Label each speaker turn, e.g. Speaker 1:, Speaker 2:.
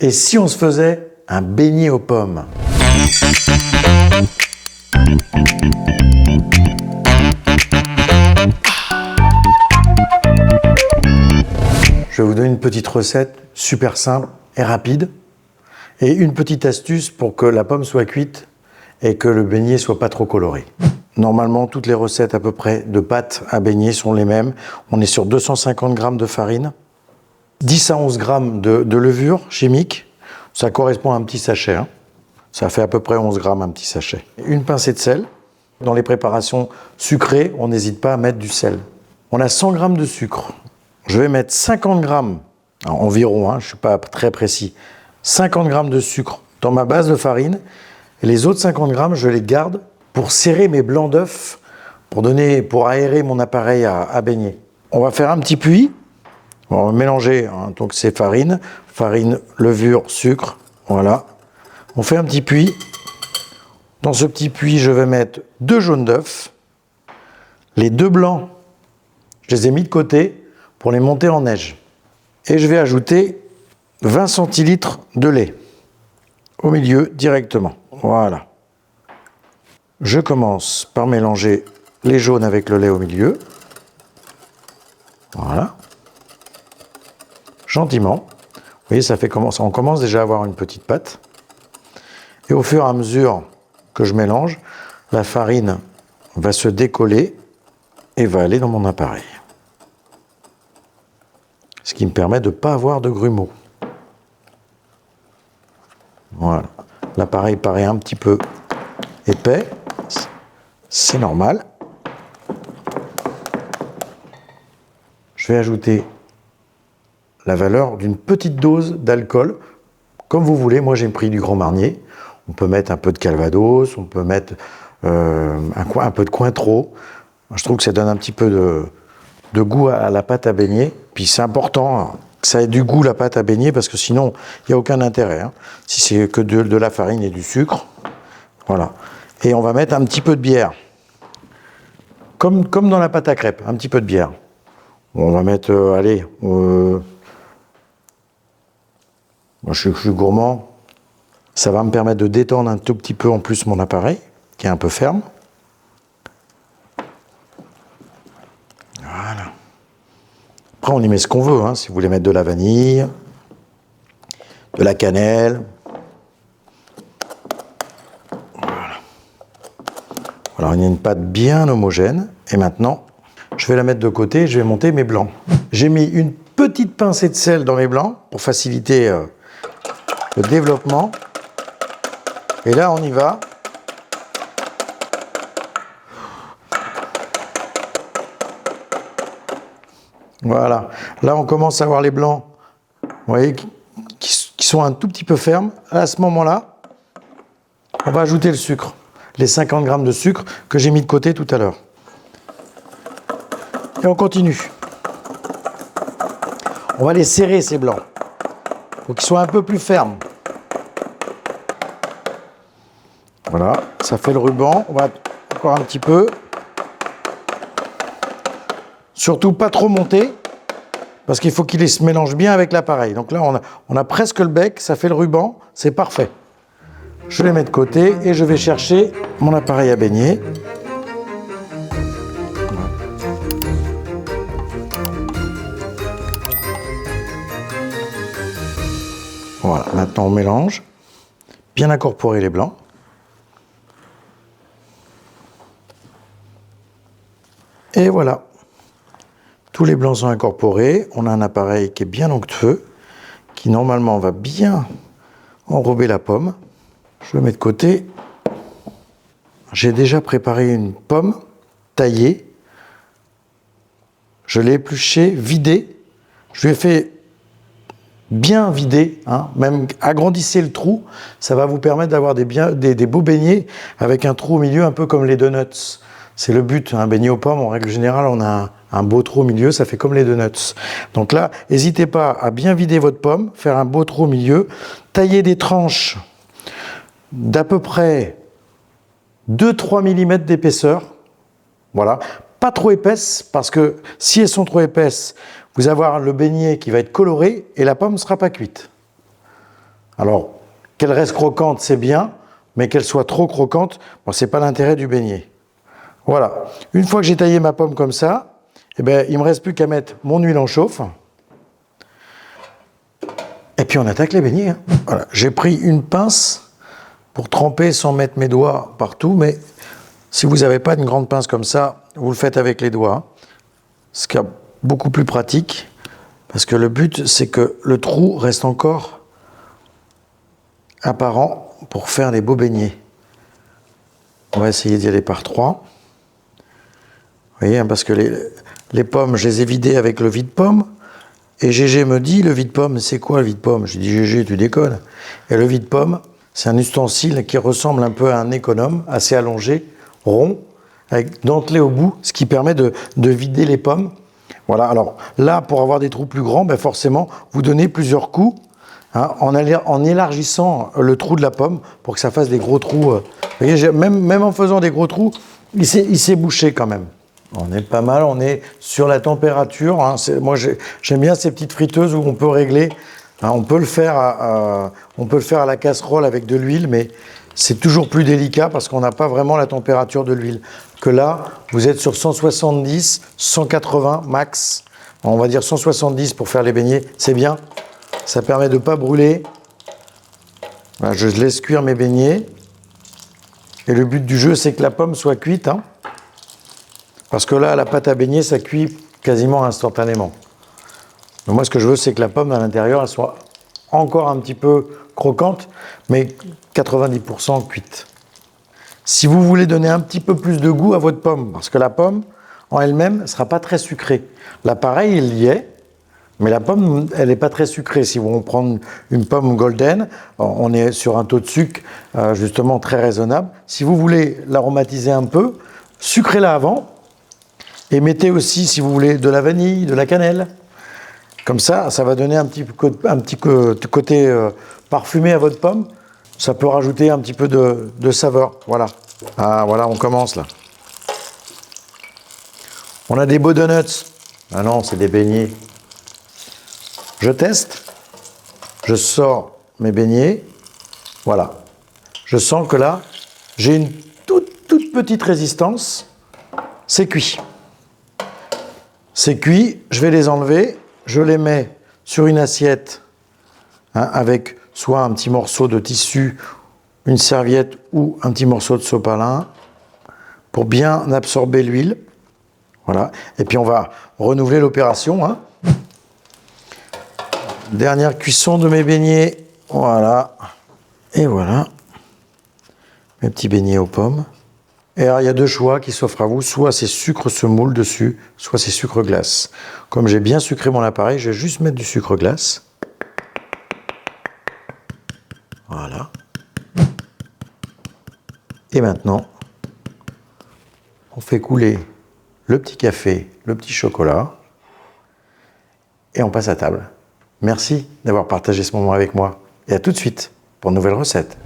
Speaker 1: Et si on se faisait un beignet aux pommes? Je vais vous donner une petite recette super simple et rapide. Et une petite astuce pour que la pomme soit cuite et que le beignet soit pas trop coloré. Normalement, toutes les recettes à peu près de pâtes à beignet sont les mêmes. On est sur 250 g de farine, 10 à 11 g de levure chimique. Ça correspond à un petit sachet. Hein. Ça fait à peu près 11 g un petit sachet. Une pincée de sel. Dans les préparations sucrées, on n'hésite pas à mettre du sel. On a 100 g de sucre. Je vais mettre 50 g, environ, hein, je ne suis pas très précis, 50 g de sucre dans ma base de farine. Et les autres 50 g, je les garde pour serrer mes blancs d'œufs, pour aérer mon appareil à beignet. On va faire un petit puits. On va mélanger, hein, donc c'est farine, levure, sucre, voilà. On fait un petit puits. Dans ce petit puits, je vais mettre 2 jaunes d'œufs. Les 2 blancs, je les ai mis de côté pour les monter en neige. Et je vais ajouter 20 centilitres de lait au milieu directement. Voilà. Je commence par mélanger les jaunes avec le lait au milieu. Voilà. Gentiment. Vous voyez, on commence déjà à avoir une petite pâte. Et au fur et à mesure que je mélange, la farine va se décoller et va aller dans mon appareil. Ce qui me permet de ne pas avoir de grumeaux. Voilà. L'appareil paraît un petit peu épais. C'est normal. Je vais ajouter la valeur d'une petite dose d'alcool, comme vous voulez. Moi, j'ai pris du Grand Marnier. On peut mettre un peu de Calvados, on peut mettre un peu de Cointreau. Je trouve que ça donne un petit peu de goût à la pâte à beignet. Puis c'est important que ça ait du goût, la pâte à beignet, parce que sinon, il n'y a aucun intérêt. Hein. Si c'est que de la farine et du sucre, voilà. Et on va mettre un petit peu de bière. Comme dans la pâte à crêpes, un petit peu de bière. On va mettre, moi, je suis gourmand. Ça va me permettre de détendre un tout petit peu en plus mon appareil, qui est un peu ferme. Voilà. Après, on y met ce qu'on veut. Hein. Si vous voulez mettre de la vanille, de la cannelle. Voilà. Alors, il y a une pâte bien homogène. Et maintenant, je vais la mettre de côté et je vais monter mes blancs. J'ai mis une petite pincée de sel dans mes blancs pour faciliter le développement. Et là, on y va. Voilà. Là, on commence à voir les blancs, vous voyez, qui sont un tout petit peu fermes. À ce moment-là, on va ajouter le sucre. Les 50 g de sucre que j'ai mis de côté tout à l'heure. Et on continue. On va les serrer, ces blancs. Il faut qu'ils soient un peu plus fermes. Voilà, ça fait le ruban. On va encore un petit peu. Surtout pas trop monter, parce qu'il faut qu'il se mélange bien avec l'appareil. Donc là, on a presque le bec, ça fait le ruban, c'est parfait. Je les mets de côté et je vais chercher mon appareil à beignet. Voilà, maintenant on mélange. Bien incorporer les blancs. Et voilà. Tous les blancs sont incorporés. On a un appareil qui est bien onctueux, qui normalement va bien enrober la pomme. Je le mets de côté. J'ai déjà préparé une pomme taillée. Je l'ai épluchée, vidée. Je lui ai fait bien vider, hein, même agrandissez le trou. Ça va vous permettre d'avoir des beaux beignets avec un trou au milieu, un peu comme les donuts. C'est le but, un beignet aux pommes, en règle générale, on a un beau trou au milieu, ça fait comme les donuts. Donc là, n'hésitez pas à bien vider votre pomme, faire un beau trou au milieu, tailler des tranches d'à peu près 2-3 mm d'épaisseur. Voilà, pas trop épaisses, parce que si elles sont trop épaisses, vous allez avoir le beignet qui va être coloré et la pomme ne sera pas cuite. Alors, qu'elle reste croquante, c'est bien, mais qu'elle soit trop croquante, bon, c'est pas l'intérêt du beignet. Voilà. Une fois que j'ai taillé ma pomme comme ça, eh ben, il me reste plus qu'à mettre mon huile en chauffe. Et puis on attaque les beignets. Hein. Voilà. J'ai pris une pince pour tremper sans mettre mes doigts partout, mais si vous n'avez pas une grande pince comme ça, vous le faites avec les doigts. Ce qui est beaucoup plus pratique, parce que le but, c'est que le trou reste encore apparent pour faire les beaux beignets. On va essayer d'y aller par 3. Vous voyez, parce que les pommes, je les ai vidées avec le vide-pomme. Et Gégé me dit, le vide-pomme, c'est quoi le vide-pomme? Je dis, Gégé, tu déconnes. Et le vide-pomme, c'est un ustensile qui ressemble un peu à un économe, assez allongé, rond, avec dentelé au bout, ce qui permet de vider les pommes. Voilà, alors là, pour avoir des trous plus grands, ben forcément, vous donnez plusieurs coups, hein, en élargissant le trou de la pomme pour que ça fasse des gros trous. Vous voyez, même en faisant des gros trous, il s'est bouché quand même. On est pas mal, on est sur la température. Hein, moi, j'aime bien ces petites friteuses où on peut régler. Hein, on peut le faire à la casserole avec de l'huile, mais c'est toujours plus délicat parce qu'on n'a pas vraiment la température de l'huile. Que là, vous êtes sur 170, 180 max. On va dire 170 pour faire les beignets, c'est bien. Ça permet de ne pas brûler. Voilà, je laisse cuire mes beignets. Et le but du jeu, c'est que la pomme soit cuite. Hein, parce que là, la pâte à beignet, ça cuit quasiment instantanément. Donc moi, ce que je veux, c'est que la pomme à l'intérieur, elle soit encore un petit peu croquante, mais 90% cuite. Si vous voulez donner un petit peu plus de goût à votre pomme, parce que la pomme, en elle-même, ne sera pas très sucrée. Là, pareil, il y est, mais la pomme, elle n'est pas très sucrée. Si vous prenez une pomme golden, on est sur un taux de sucre justement très raisonnable. Si vous voulez l'aromatiser un peu, sucrez-la avant, et mettez aussi, si vous voulez, de la vanille, de la cannelle. Comme ça, ça va donner un petit côté parfumé à votre pomme. Ça peut rajouter un petit peu de saveur. Voilà. Ah, voilà, on commence là. On a des beaux donuts. Ah non, c'est des beignets. Je teste. Je sors mes beignets. Voilà. Je sens que là, j'ai une toute petite résistance. C'est cuit. C'est cuit. Je vais les enlever. Je les mets sur une assiette hein, avec soit un petit morceau de tissu, une serviette ou un petit morceau de sopalin pour bien absorber l'huile. Voilà. Et puis on va renouveler l'opération. Hein. Dernière cuisson de mes beignets. Voilà. Et voilà. Mes petits beignets aux pommes. Et alors, il y a deux choix qui s'offrent à vous. Soit c'est sucre semoule dessus, soit c'est sucre glace. Comme j'ai bien sucré mon appareil, je vais juste mettre du sucre glace. Voilà. Et maintenant, on fait couler le petit café, le petit chocolat, et on passe à table. Merci d'avoir partagé ce moment avec moi. Et à tout de suite pour une nouvelle recette.